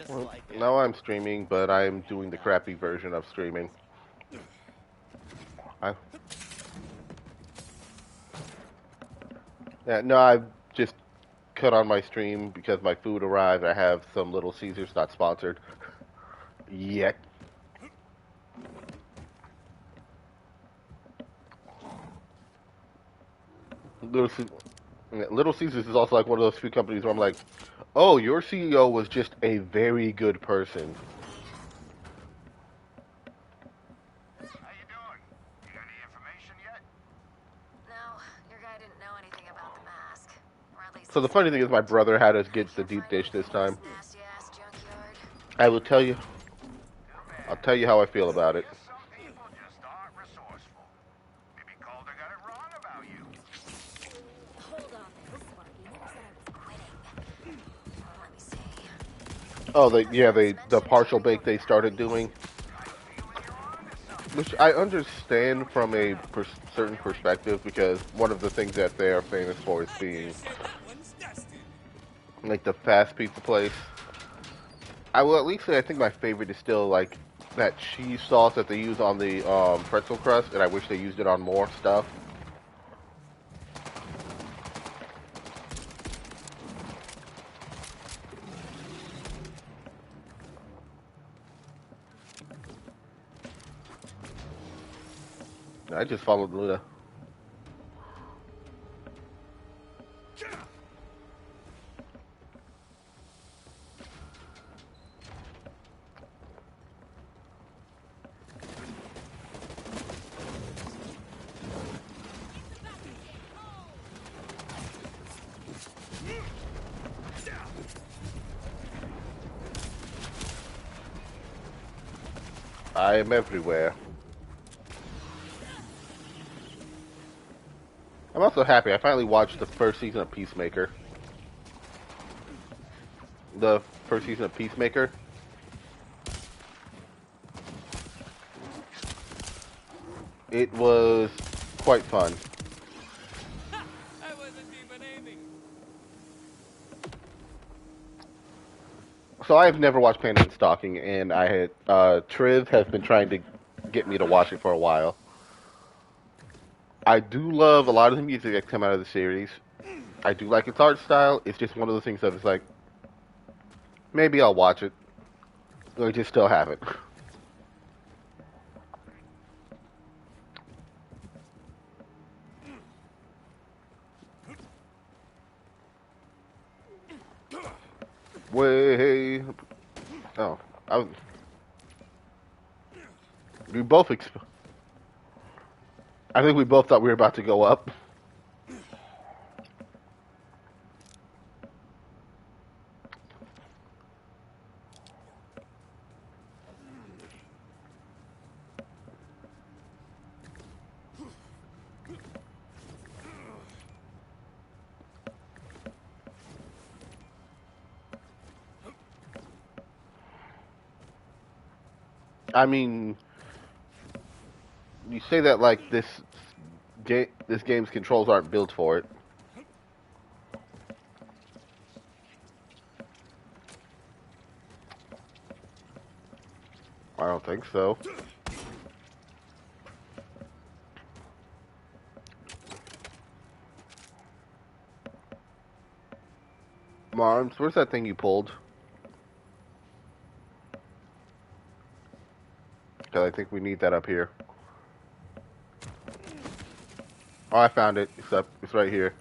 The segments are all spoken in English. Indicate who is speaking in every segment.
Speaker 1: Well, now I'm streaming, but I'm doing the crappy version of streaming. I, yeah, no, I've just cut on my stream because my food arrived. I have some Little Caesars, not sponsored yet. Little, Little Caesars is also like one of those few companies where I'm like, oh, your CEO was just a very good person.
Speaker 2: How you doing? You got any information yet?
Speaker 3: No, your guy didn't know anything about the mask. Or at least
Speaker 1: So
Speaker 3: he
Speaker 1: the
Speaker 3: said
Speaker 1: funny
Speaker 3: he
Speaker 1: thing is, my
Speaker 3: didn't.
Speaker 1: brother had us
Speaker 3: I
Speaker 1: get the
Speaker 3: can't
Speaker 1: deep
Speaker 3: find
Speaker 1: dish this
Speaker 3: anything in this
Speaker 1: time.
Speaker 3: nasty-ass junkyard.
Speaker 1: I will tell you, I'll
Speaker 2: Too
Speaker 1: tell you
Speaker 2: bad.
Speaker 1: how I feel about it.
Speaker 2: Guess some people just aren't resourceful. Maybe Calder got it wrong about you.
Speaker 3: Hold on there, Sparky. Never said I was quitting. Let me see.
Speaker 1: Oh,
Speaker 3: None of those
Speaker 1: the
Speaker 3: mentioned
Speaker 1: partial
Speaker 3: carrying
Speaker 1: bake
Speaker 3: out
Speaker 1: they started
Speaker 3: batteries.
Speaker 1: doing,
Speaker 2: Got a feeling you're onto something
Speaker 1: which I
Speaker 2: there. Why
Speaker 1: understand
Speaker 2: don't you
Speaker 1: from a
Speaker 2: let 'em?
Speaker 1: certain perspective, because one of the things that they are famous for is being like the fast pizza place. I will at least say I think my favorite is still like that cheese sauce that they use on the pretzel crust, and I wish they used it on more stuff. I just followed Luna. I am everywhere. I'm also happy. I finally watched the first season of Peacemaker. The first season of Peacemaker. It was quite fun. So I've never watched Panda and Stalking, and I had Triv has been trying to get me to watch it for a while. I do love a lot of the music that come out of the series. I do like its art style. It's just one of those things that it's like, maybe I'll watch it. I just still haven't. Way. Oh, I was. We both. I think we both thought we were about to go up. I mean, you say that like this game's controls aren't built for it. I don't think so. Marbs, where's that thing you pulled? Because I think we need that up here. Oh, I found it. It's up. It's right here.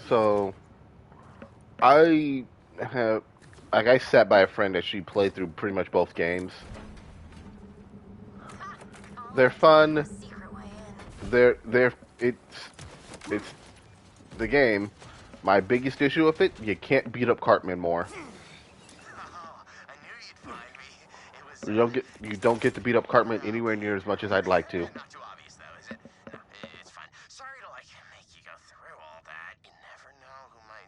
Speaker 1: So I have, like, I sat by a friend that she played through pretty much both games.
Speaker 3: Ha! All
Speaker 1: They're
Speaker 3: I needed was
Speaker 1: fun.
Speaker 3: a secret way in.
Speaker 1: They're it's the game. My biggest issue with it, you can't beat up Cartman more.
Speaker 2: Oh, I knew you'd find me. It was,
Speaker 1: You don't get to beat up Cartman anywhere near as much as I'd like to.
Speaker 2: not too obvious though, is it? No, it's fine. Sorry to like make you go through all that. You never know who might,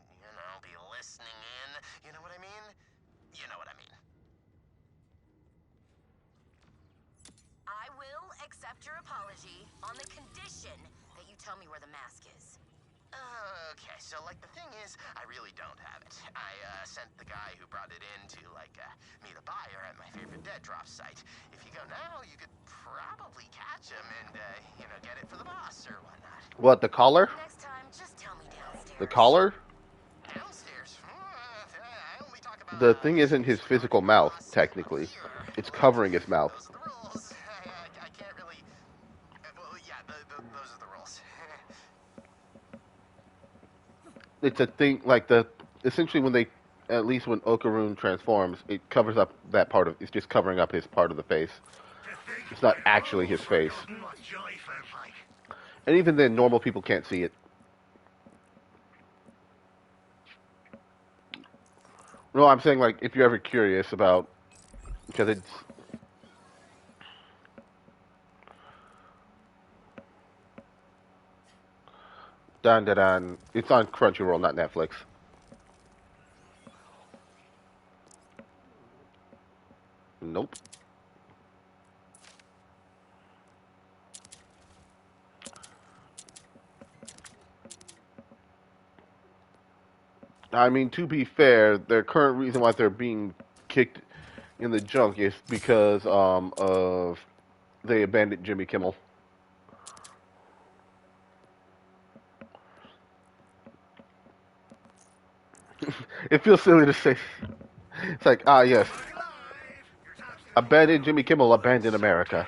Speaker 2: be listening in. You know what I mean? You know what I mean.
Speaker 3: accept your apology on the condition that you tell me where the mask is.
Speaker 2: Okay, so, like, the thing is, I really don't have it. I, sent the guy who brought it in to, like, meet a buyer at my favorite dead drop site. If you go now, you could probably catch him and, get it for the boss or whatnot.
Speaker 1: What, the collar?
Speaker 3: Next time, just tell me downstairs.
Speaker 1: The collar?
Speaker 2: Downstairs? I only talk about,
Speaker 1: The thing isn't his
Speaker 2: issues
Speaker 1: physical
Speaker 2: regarding the
Speaker 1: mouth,
Speaker 2: boss
Speaker 1: technically.
Speaker 2: here.
Speaker 1: It's
Speaker 2: But
Speaker 1: covering his mouth.
Speaker 2: those are the rules. I can't really... well, yeah, those are the rules.
Speaker 1: It's a thing, like essentially when they, at least when Okaroon transforms, it covers up that part of, it's just covering up his part of the face. It's not actually his face. And even then, normal people can't see it. No, I'm saying, like, if you're ever curious about, because it's, dun. It's on Crunchyroll, not Netflix. Nope. I mean, to be fair, their current reason why they're being kicked in the junk is because of they abandoned Jimmy Kimmel. It feels silly to say. It's like, yes, abandoned Jimmy Kimmel, abandoned America.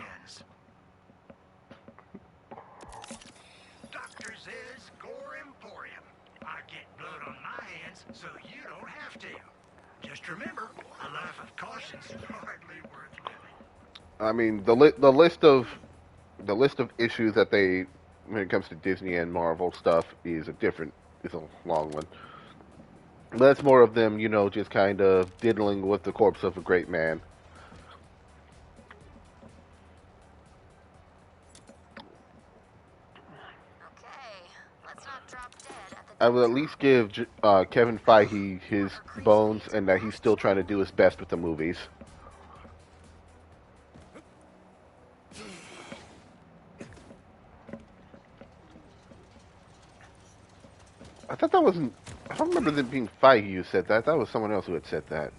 Speaker 4: Doctor says gore emporium. I get blood on my hands, so you don't have to. Just remember, a life of caution's hardly worth living.
Speaker 1: I mean, the list of issues that they, when it comes to Disney and Marvel stuff, is a long one. But that's more of them, just kind of diddling with the corpse of a great man.
Speaker 3: Okay, let's not drop dead at the
Speaker 1: I would at least give Kevin Feige his bones, and that he's still trying to do his best with the movies. I thought that wasn't. I don't remember that being Feige who said that. That was someone else who had said that.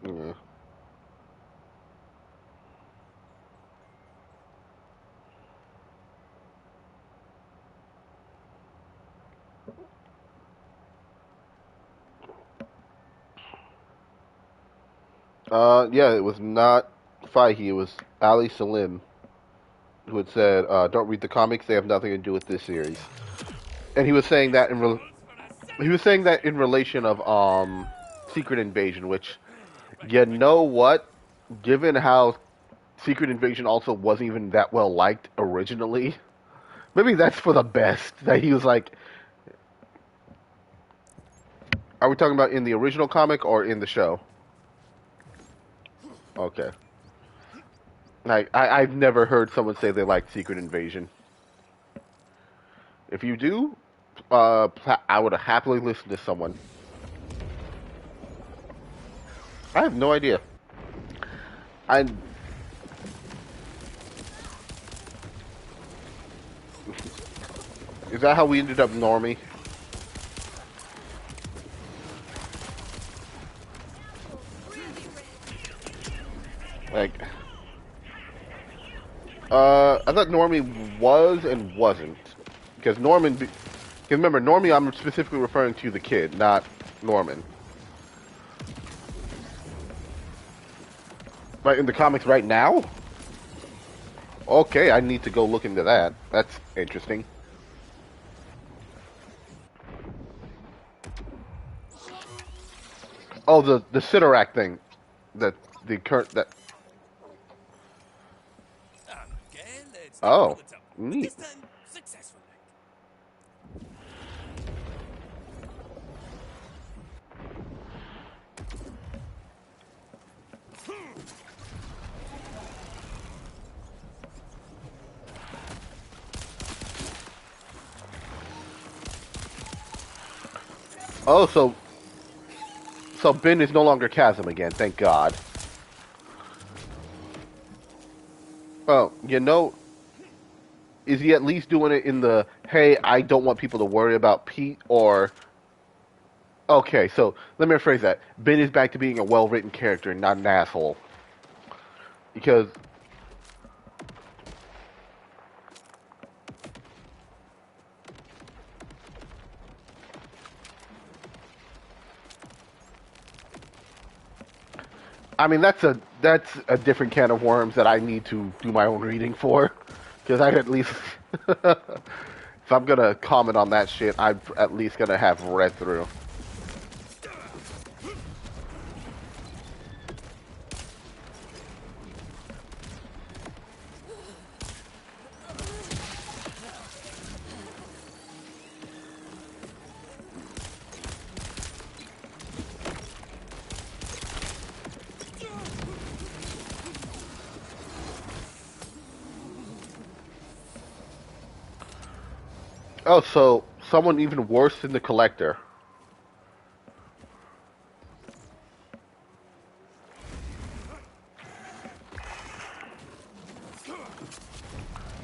Speaker 1: Yeah. Yeah, it was not Feige. It was Ali Salim who had said, "Don't read the comics. They have nothing to do with this series." And he was saying that in relation of Secret Invasion, which, you know what? Given how Secret Invasion also wasn't even that well liked originally, maybe that's for the best. That he was like, are we talking about in the original comic or in the show? Okay. Like, I've never heard someone say they liked Secret Invasion. If you do, I would happily listen to someone. I have no idea. I Is that how we ended up Normie? Like, I thought Normie was and wasn't. Because because remember, Normie, I'm specifically referring to the kid, not Norman. Right, in the comics right now? Okay, I need to go look into that. That's interesting. Oh, the Sidorak thing. The current, that...
Speaker 5: Step out
Speaker 1: Oh,
Speaker 5: of the tunnel, but
Speaker 1: neat.
Speaker 5: this time successfully.
Speaker 1: Oh, so Ben is no longer Chasm again. Thank God. Well, is he at least doing it in the hey, I don't want people to worry about Pete, or okay, so let me rephrase that. Ben is back to being a well-written character and not an asshole. Because I mean that's a different can of worms that I need to do my own reading for. Because I at least if I'm gonna comment on that shit, I'm at least gonna have read through. Oh, so someone even worse than the Collector.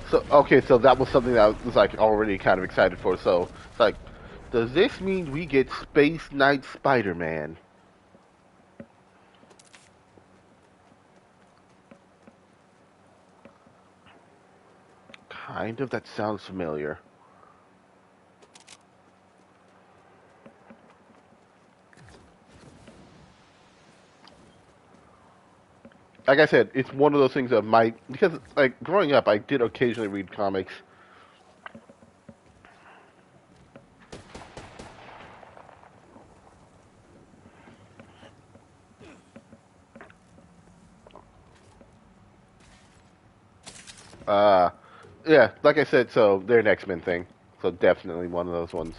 Speaker 1: So okay, so that was something that I was like already kind of excited for. So it's like, does this mean we get Space Knight Spider-Man? Kind of. That sounds familiar. Like I said, it's one of those things that might because like growing up, I did occasionally read comics. Uh, yeah, like I said, so they're an X-Men thing. So definitely one of those ones.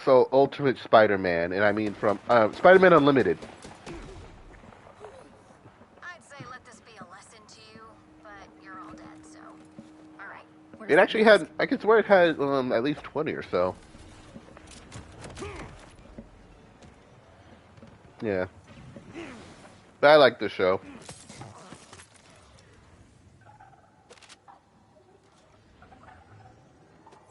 Speaker 1: So Ultimate Spider-Man, and I mean from Spider-Man Unlimited.
Speaker 3: I'd say let this be a lesson to you, but you're all dead, so. Alright, where's
Speaker 1: It
Speaker 3: that
Speaker 1: actually
Speaker 3: mask?
Speaker 1: had, I could swear it had at least 20 or so. Yeah, but I like the show.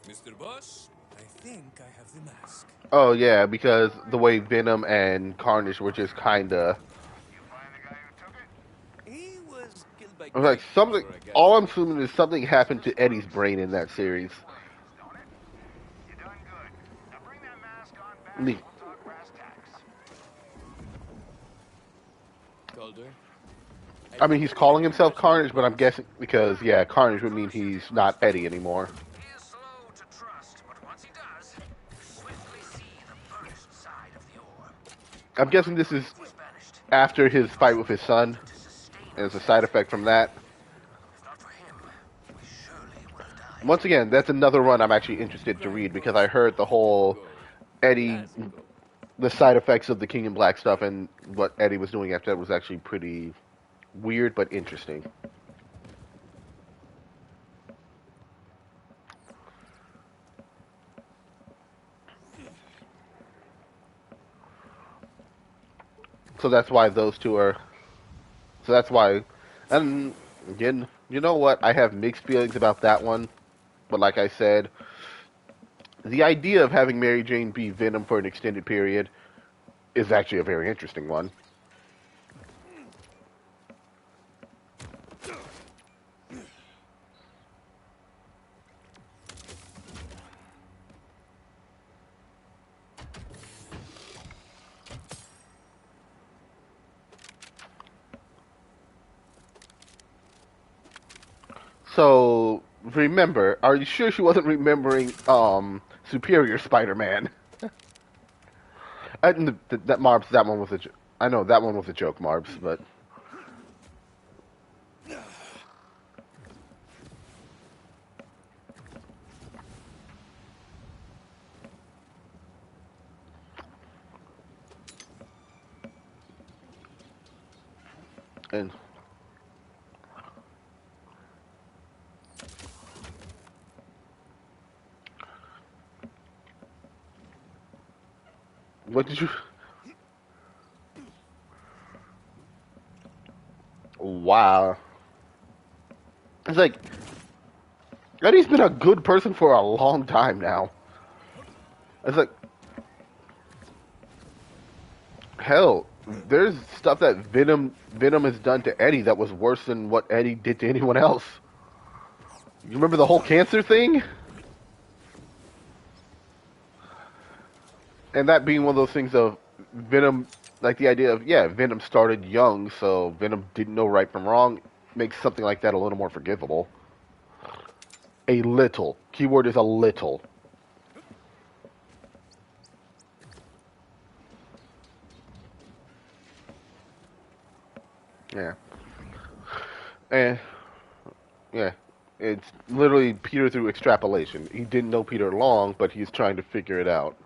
Speaker 5: Mr. Boss, I think I have the mask.
Speaker 1: Oh yeah, because the way Venom and Carnage were just kinda.
Speaker 4: You find the guy who took it?
Speaker 5: He was killed by
Speaker 1: I was like
Speaker 5: Grim
Speaker 1: something.
Speaker 5: before I got
Speaker 1: All I'm
Speaker 5: there.
Speaker 1: assuming is something happened to Eddie's brain in that series.
Speaker 4: Explains, don't it? You done good. Now bring that mask on back
Speaker 1: I mean,
Speaker 4: and we'll talk brass tacks.
Speaker 5: Calder, I
Speaker 1: I mean,
Speaker 5: think
Speaker 1: he's
Speaker 5: I remember
Speaker 1: calling
Speaker 5: you
Speaker 1: himself
Speaker 5: mentioning
Speaker 1: Carnage, but I'm
Speaker 5: Marbs.
Speaker 1: guessing because yeah, Carnage would mean he's not Eddie anymore.
Speaker 2: He is slow to trust, but once he does, you swiftly see the burnished side of the orb.
Speaker 1: I'm guessing this is
Speaker 2: Marbs was banished.
Speaker 1: after his
Speaker 2: He
Speaker 1: fight
Speaker 2: must
Speaker 1: with
Speaker 2: be
Speaker 1: his son,
Speaker 2: wanted to sustain
Speaker 1: and as a side
Speaker 2: himself.
Speaker 1: effect from that.
Speaker 2: If not for him, we surely would have died.
Speaker 1: Once again, that's another run I'm actually interested to
Speaker 5: Right,
Speaker 1: read because I
Speaker 5: boss.
Speaker 1: heard the
Speaker 5: There you
Speaker 1: whole
Speaker 5: go.
Speaker 1: Eddie,
Speaker 5: Classical.
Speaker 1: the side effects of the King in Black stuff, and what Eddie was doing after that was actually pretty weird but interesting. So that's why those two are. So that's why, and again, you know what? I have mixed feelings about that one, but like I said, the idea of having Mary Jane be Venom for an extended period is actually a very interesting one. So remember, are you sure she wasn't remembering Superior Spider-Man? That Marbs, that one was a. I know that one was a joke, Marbs, but and what did you? Wow, it's like Eddie's been a good person for a long time now. It's like hell. There's stuff that Venom has done to Eddie that was worse than what Eddie did to anyone else. You remember the whole cancer thing? And that being one of those things of Venom, like the idea of, yeah, Venom started young, so Venom didn't know right from wrong, makes something like that a little more forgivable. A little. Keyword is a little. Yeah. And, yeah. It's literally Peter through extrapolation. He didn't know Peter long, but he's trying to figure it out.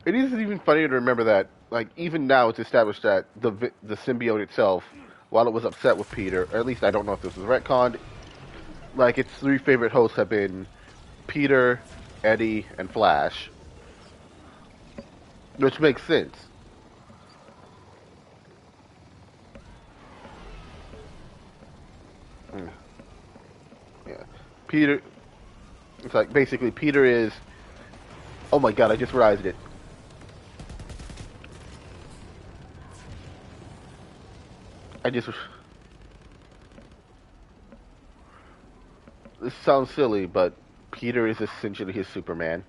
Speaker 1: It is even funnier to remember that, like, even now it's established that the symbiote itself, while it was upset with Peter, or at least I don't know if this was retconned, like, its three favorite hosts have been Peter, Eddie, and Flash, which makes sense. Mm, yeah, Peter. It's like basically Peter is. Oh my god! I just realized it. I just. This sounds silly, but Peter is essentially his Superman.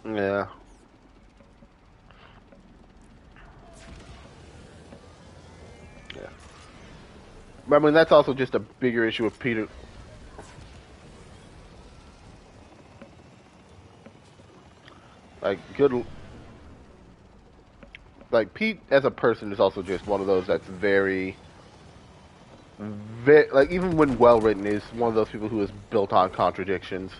Speaker 1: Yeah. Yeah. But I mean, that's also just a bigger issue with Peter. Like good. Like Pete as a person is also just one of those that's like even when well written is one of those people who is built on contradictions.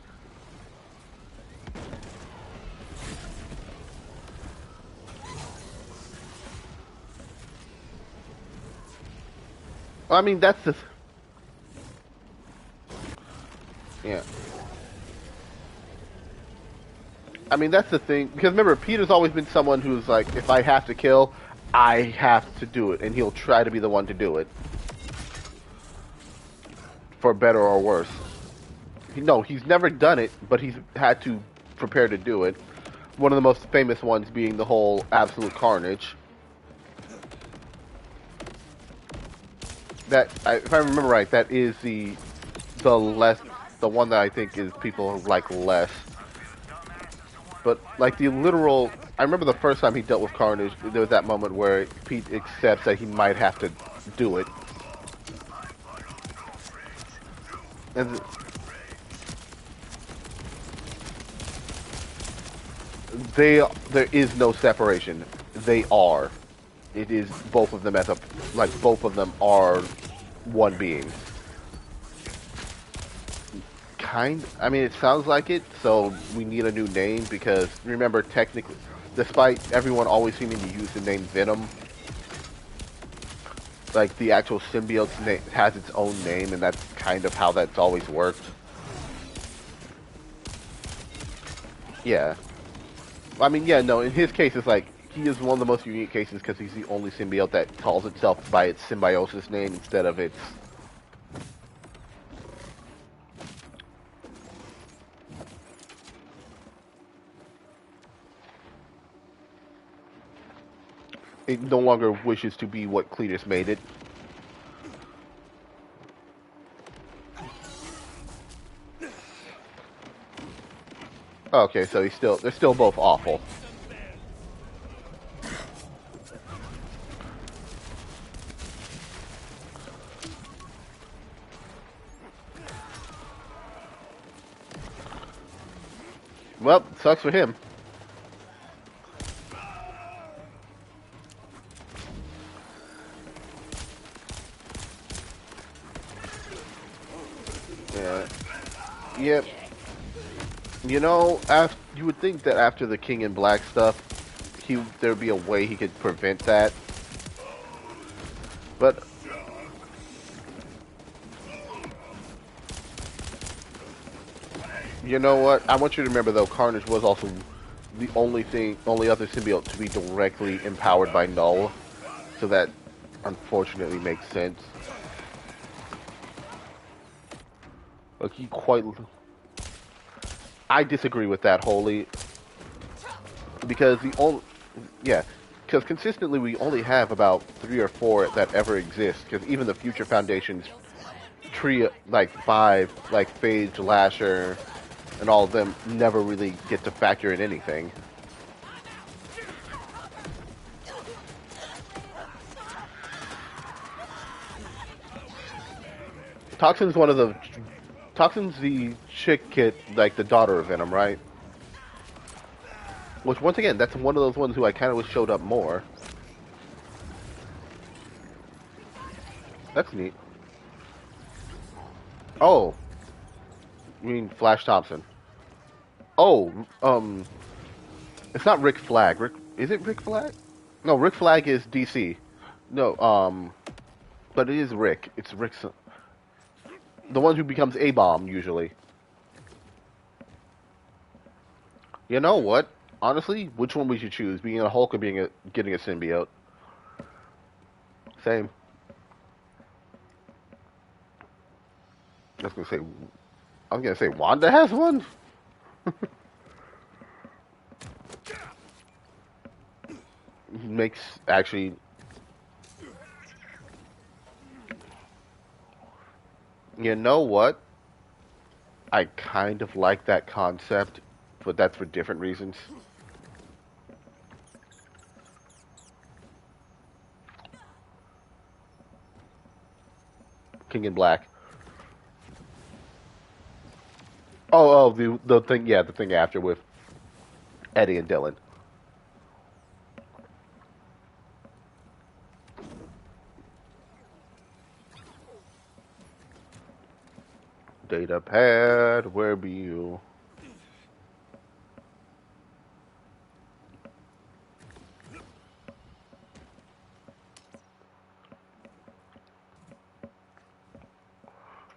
Speaker 1: I mean, that's the yeah. I mean, that's the thing because remember, Peter's always been someone who's like, if I have to kill, I have to do it, and he'll try to be the one to do it, for better or worse. No, he's never done it, but he's had to prepare to do it. One of the most famous ones being the whole absolute carnage. If I remember right, that is the one that I think is people like less. But like the literal, I remember the first time he dealt with Carnage, there was that moment where Pete accepts that he might have to do it, and there is no separation. They are. It is both of them as a like both of them are one being. I mean, it sounds like it. So we need a new name because remember, technically, despite everyone always seeming to use the name Venom, like the actual symbiote's name has its own name, and that's kind of how that's always worked. Yeah. I mean, yeah, no. In his case, it's like he is one of the most unique cases because he's the only symbiote that calls itself by its symbiosis name instead of its. it no longer wishes to be what Cletus made it. Okay, so they're still both awful. Well, sucks for him. Yeah. Yep. You know, you would think that after the King in Black stuff, there'd be a way he could prevent that. But you know what? I want you to remember though, Carnage was also the only other symbiote to be directly empowered by Null, so that unfortunately makes sense. Like he quite, I disagree with that wholly because the only, yeah, because consistently we only have about 3 or 4 that ever exist. Because even the Future Foundation's tree, like 5, like Phage, Lasher, and all of them never really get to factor in anything. Toxin's one of the Toxin's the chick kid, like the daughter of Venom, right? Which once again, that's one of those ones who I kind of wish showed up more. That's neat. Oh, you mean Flash Thompson? Oh, it's not Rick Flag. Is it Rick Flag? No, Rick Flag is DC. No, but it is Rick. It's Rick's the one who becomes A-Bomb usually. You know what? Honestly, which one we should choose? Being a Hulk or getting a symbiote? Same. I was gonna say Wanda has one. Makes actually. You know what? I kind of like that concept, but that's for different reasons. King in Black. The thing, yeah, the thing after with Eddie and Dylan. Data pad, where be you?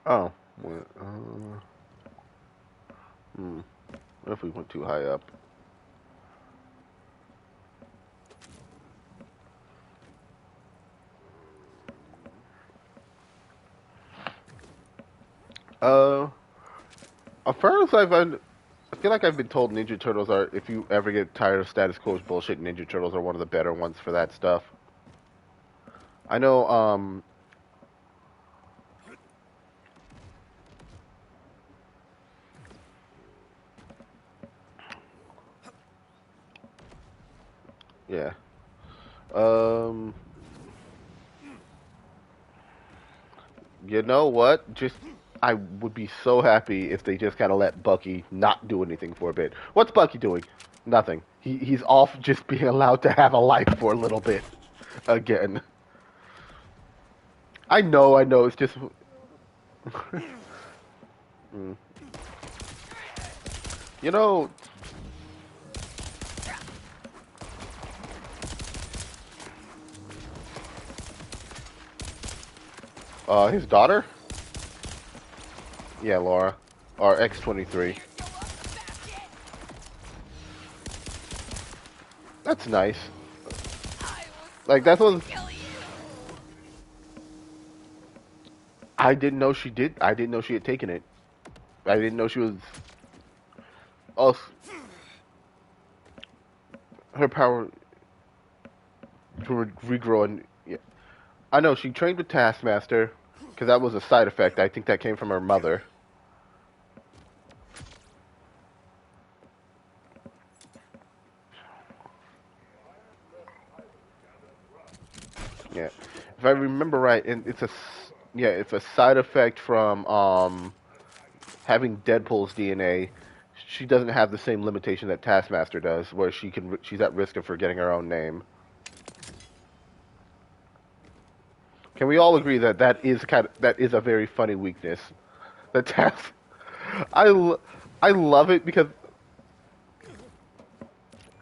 Speaker 1: Oh, what if we went too high up? As far as I feel like I've been told Ninja Turtles are, if you ever get tired of status quo's bullshit, Ninja Turtles are one of the better ones for that stuff. I know, yeah. Um, you know what? I would be so happy if they just kind of let Bucky not do anything for a bit. What's Bucky doing? Nothing. He's off just being allowed to have a life for a little bit. Again. I know, it's just... mm. You know... his daughter? Yeah, Laura. Or X-23. That's nice. Like, that's what... I didn't know she did. I didn't know she had taken it. I didn't know she was... Oh... Her power... regrow. And yeah. I know she trained with Taskmaster because that was a side effect. I think that came from her mother. Yeah, if I remember right, and it's a side effect from having Deadpool's DNA. She doesn't have the same limitation that Taskmaster does, where she's at risk of forgetting her own name. Can we all agree that that is a very funny weakness? The Task, I l- I love it because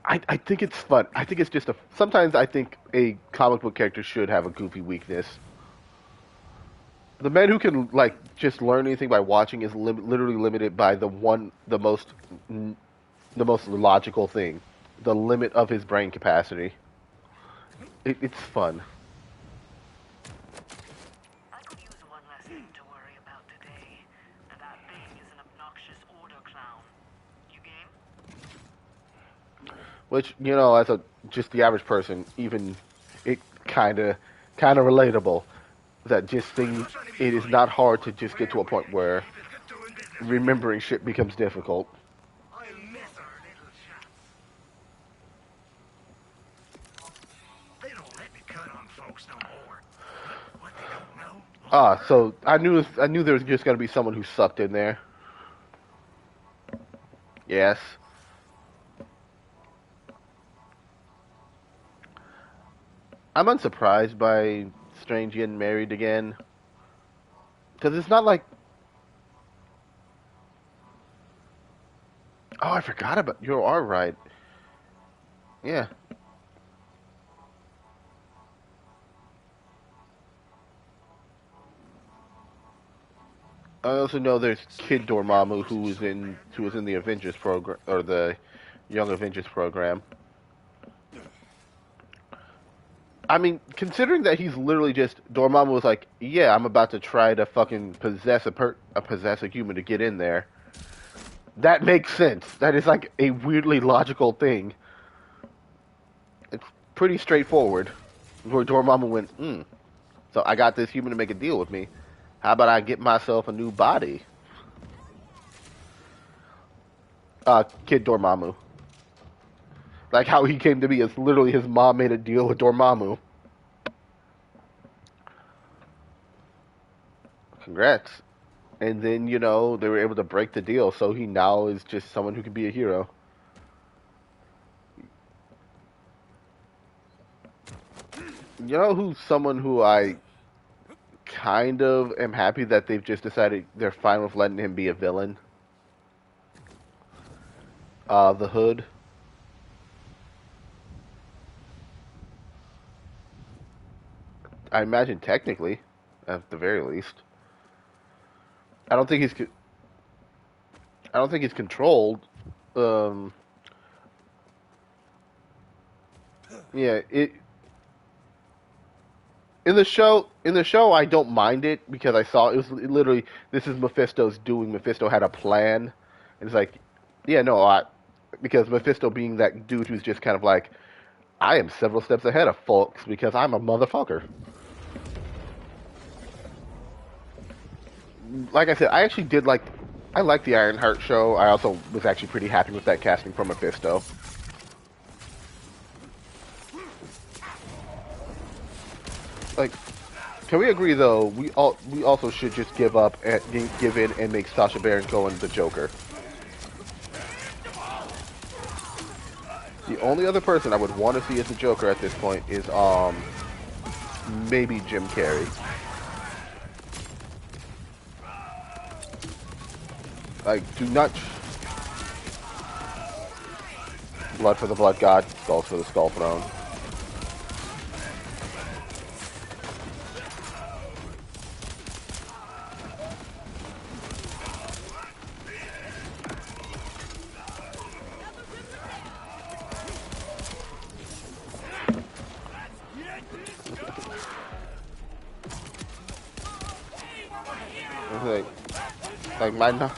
Speaker 1: I think it's fun. I think it's just a. Sometimes I think a comic book character should have a goofy weakness. The man who can like just learn anything by watching is literally limited by the most logical thing, the limit of his brain capacity. It's fun.
Speaker 6: I could use one less thing to worry about today, and that thing is an obnoxious order clown. You game?
Speaker 1: Which as a just the average person, even it kind of relatable. That just thing, it is not hard to just get to a point where remembering shit becomes difficult.
Speaker 4: I miss our little shop. They don't let me cut on folks no more. But what they don't know.
Speaker 1: So I knew there was just gonna be someone who sucked in there. Yes. I'm unsurprised by Strange getting married again. Because it's not like. Oh, I forgot about. You are right. Yeah. I also know there's Kid Dormammu who was in the Avengers program or the Young Avengers program. I mean, considering that he's literally just Dormammu was like, yeah, I'm about to try to fucking possess a human to get in there. That makes sense. That is like a weirdly logical thing. It's pretty straightforward. Where Dormammu went, so I got this human to make a deal with me. How about I get myself a new body? Kid Dormammu. Like how he came to be is literally his mom made a deal with Dormammu. Congrats. And then, they were able to break the deal, so he now is just someone who can be a hero. You know who's someone who I kind of am happy that they've just decided they're fine with letting him be a villain? The Hood. I imagine technically, at the very least. I don't think he's controlled. Um, yeah, in the show I don't mind it because I saw it was literally this is Mephisto's doing. Mephisto had a plan, and it's like, yeah, no, because Mephisto being that dude who's just kind of like, I am several steps ahead of folks because I'm a motherfucker. Like I said, I like the Ironheart show. I also was actually pretty happy with that casting for Mephisto. Like, can we agree though? We also should just give up and give in and make Sacha Baron Cohen the Joker. The only other person I would want to see as the Joker at this point is maybe Jim Carrey. Like, do not blood for the blood god, skulls for the skull throne. Like my.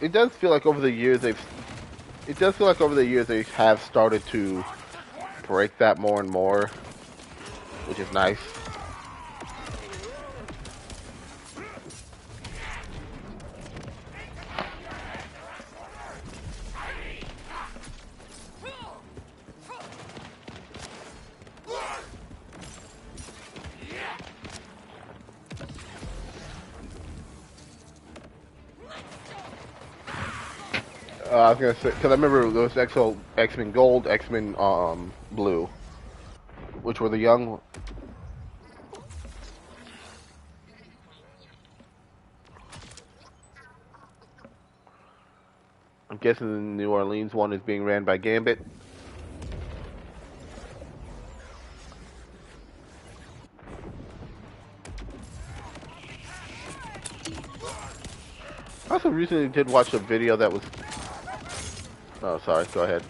Speaker 1: It does feel like over the years it it does feel like over the years they have started to break that more and more, which is nice. I was gonna say because I remember there was X-Men Gold, X-Men Blue, which were the young. I'm guessing the New Orleans one is being ran by Gambit. I also recently did watch a video that was. Oh, sorry. Go ahead.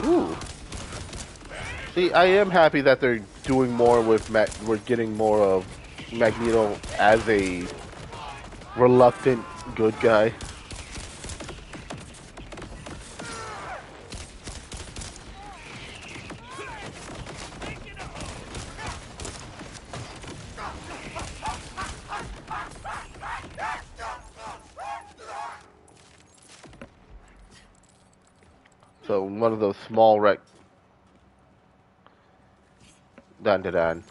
Speaker 1: Ooh. See, I am happy that they're doing more with we're getting more of Magneto as a reluctant good guy. So one of those small dun dun dun.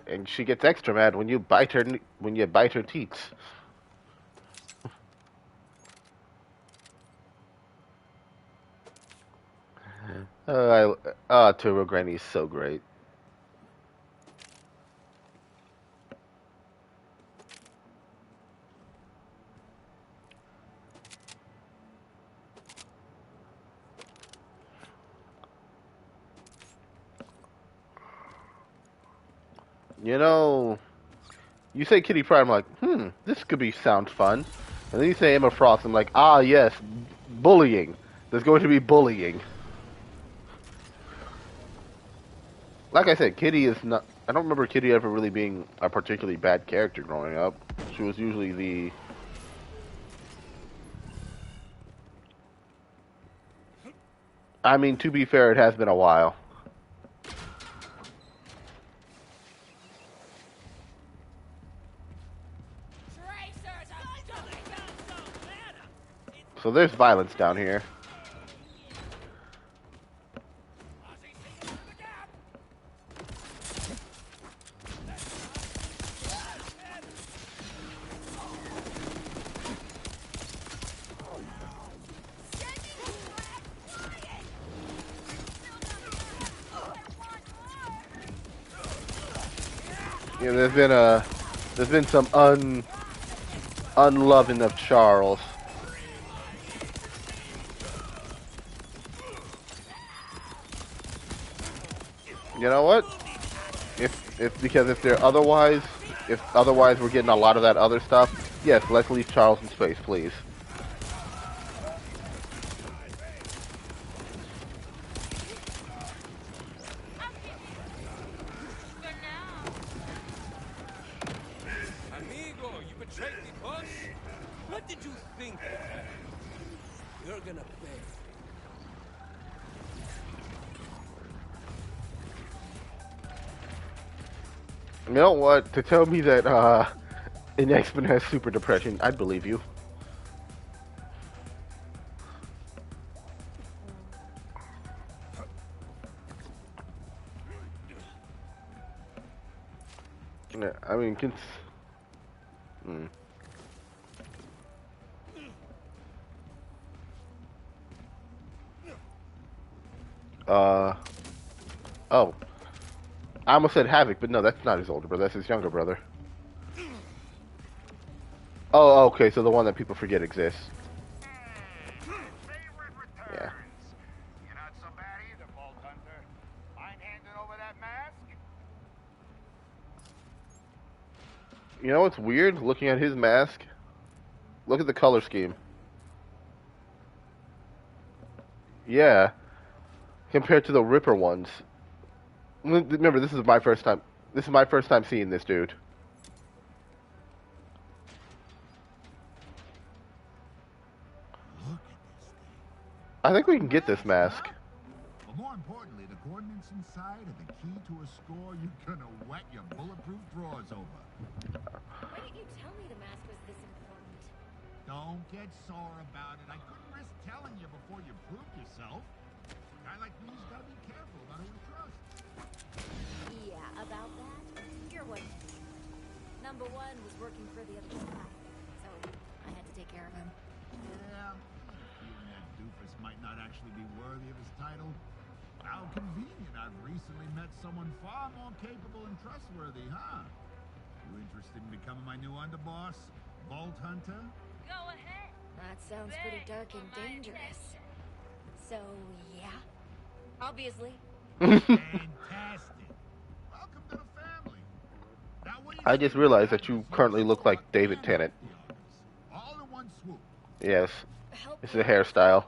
Speaker 1: And she gets extra mad when you bite her teeth. Turbo Granny is so great. You know, you say Kitty Pryde, I'm like, this could be sound fun. And then you say Emma Frost, I'm like, ah, yes, bullying. There's going to be bullying. Like I said, Kitty is not. I don't remember Kitty ever really being a particularly bad character growing up. She was usually the. I mean, to be fair, it has been a while. So there's violence down here. Yeah, there's been some unloving of Charles. You know what? If otherwise we're getting a lot of that other stuff, yes, let's leave Charles in space, please.
Speaker 5: Amigo, you betrayed the boss? What did you think would happen? You're gonna pay.
Speaker 1: You know what? To tell me that an X-Men has super depression, I'd believe you. Yeah, I mean, oh, I almost said Havoc, but no, that's not his older brother. That's his younger brother. Oh, okay, so the one that people forget exists. Yeah.
Speaker 4: You're not so bad either, Bolt Hunter. Mind handing over that mask?
Speaker 1: You know what's weird? Looking at his mask, Look at the color scheme. Yeah, compared to the Ripper ones. Remember, this is my first time. This is my first time seeing this dude.
Speaker 7: Look at this thing.
Speaker 1: I think we can get this mask.
Speaker 7: But more importantly, the coordinates inside are the key to a score you're gonna wet your bulletproof drawers over.
Speaker 3: Why didn't you tell me the mask was this important?
Speaker 7: Don't get sore about it. I couldn't risk telling you before you proved yourself. A guy like me's gotta be careful about who he trusts.
Speaker 3: Yeah, about that, you're one. Number one was working for the other side, so I had to take care of him.
Speaker 7: Yeah, feeling that doofus might not actually be worthy of his title. How convenient. I've recently met someone far more capable and trustworthy, huh? You interested in becoming my new underboss? Vault Hunter?
Speaker 6: Go ahead.
Speaker 3: That sounds pretty dark and dangerous. So, yeah. Obviously.
Speaker 7: Fantastic. Welcome to the family. Now, what do you
Speaker 1: I just
Speaker 7: think
Speaker 1: realized
Speaker 7: of
Speaker 1: that you
Speaker 7: that?
Speaker 1: currently look like David Tennant.
Speaker 7: All in one swoop.
Speaker 1: Yes,
Speaker 3: Help
Speaker 1: it's
Speaker 3: me.
Speaker 1: a hairstyle.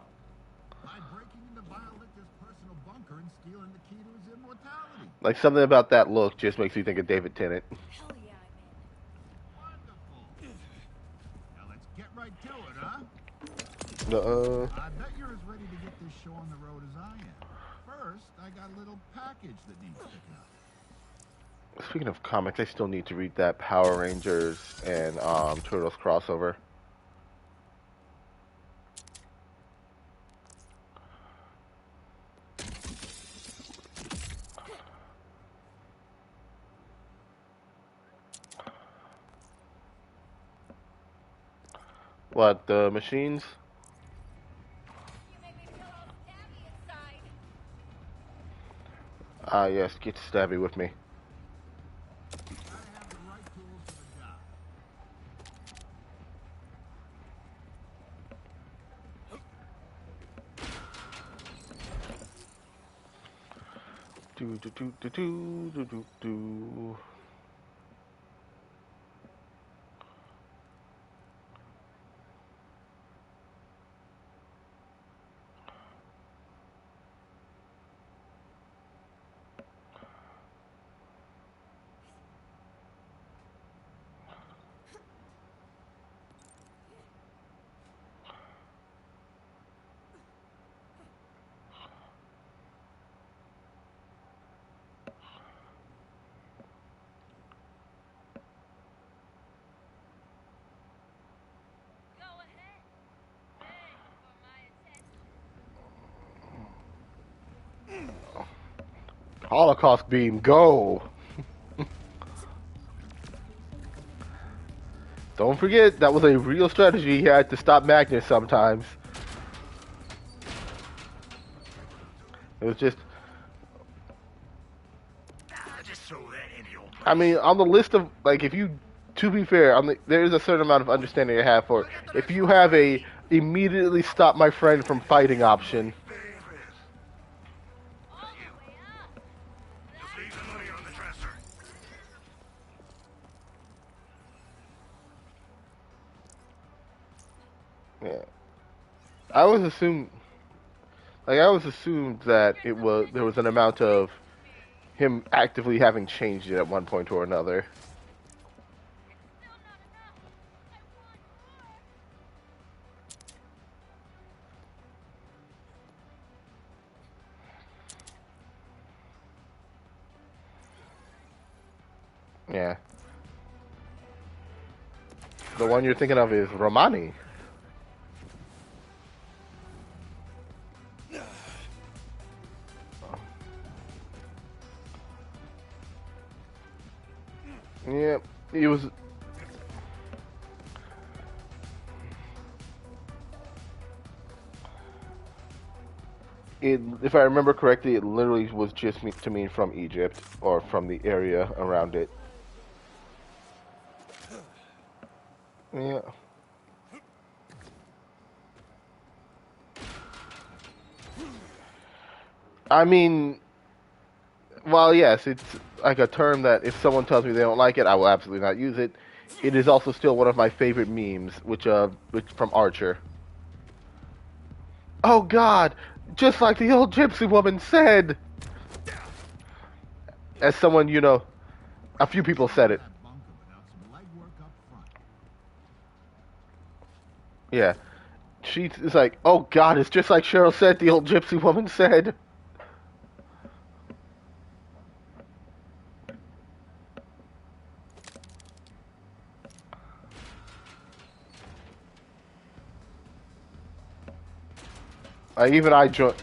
Speaker 7: By breaking into Violet's personal bunker and stealing the key to his immortality.
Speaker 1: Like something about that look just makes me think of David Tennant.
Speaker 3: Hell yeah, I'm
Speaker 7: Wonderful. Now let's get right to it, huh? I bet you're as ready to get this show on the road as I am. First, I got a little package that needs picking up.
Speaker 1: Speaking of comics, I still need to read that Power Rangers and Turtles crossover. What, the machines?
Speaker 3: You make me feel all stabby inside.
Speaker 1: Ah, yes, get Stabby with me.
Speaker 7: Gotta have the right tools for the job.
Speaker 1: Do do do do do do do do.
Speaker 6: Go ahead. Beg for my attention.
Speaker 1: Holocaust beam, go! Don't forget, that was a real strategy he had to stop Magnus sometimes. It was just,
Speaker 4: Just throw that in the old place.
Speaker 1: I mean, on the list of, like, if you, to be fair, there is a certain amount of understanding I have for, if you have a immediately stop my friend from fighting option,
Speaker 6: All the way up.
Speaker 4: Just leave the money on the dresser.
Speaker 1: yeah. I always assumed that there was an amount of him actively having changed it at one point or another.
Speaker 6: Still not enough. I want more.
Speaker 1: Yeah. The one you're thinking of is Romani. Yeah, he was. If I remember correctly, it literally was just to mean from Egypt or from the area around it. Yeah. I mean, well, yes, it's like a term that if someone tells me they don't like it, I will absolutely not use it. it is also still one of my favorite memes, which from Archer. Oh God, just like the old gypsy woman said. As someone, a few people said it.
Speaker 7: That bunker without some legwork up front.
Speaker 1: Yeah. She's like, oh God, it's just like Cheryl said, the old gypsy woman said. Even I joined.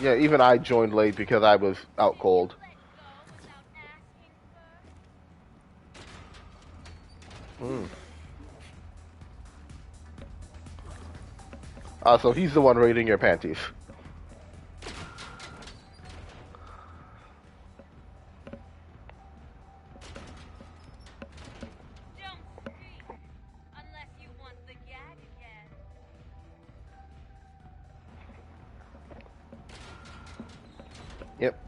Speaker 1: Yeah, even I joined late because I was out cold. Mm. So he's the one raiding your panties. Yep.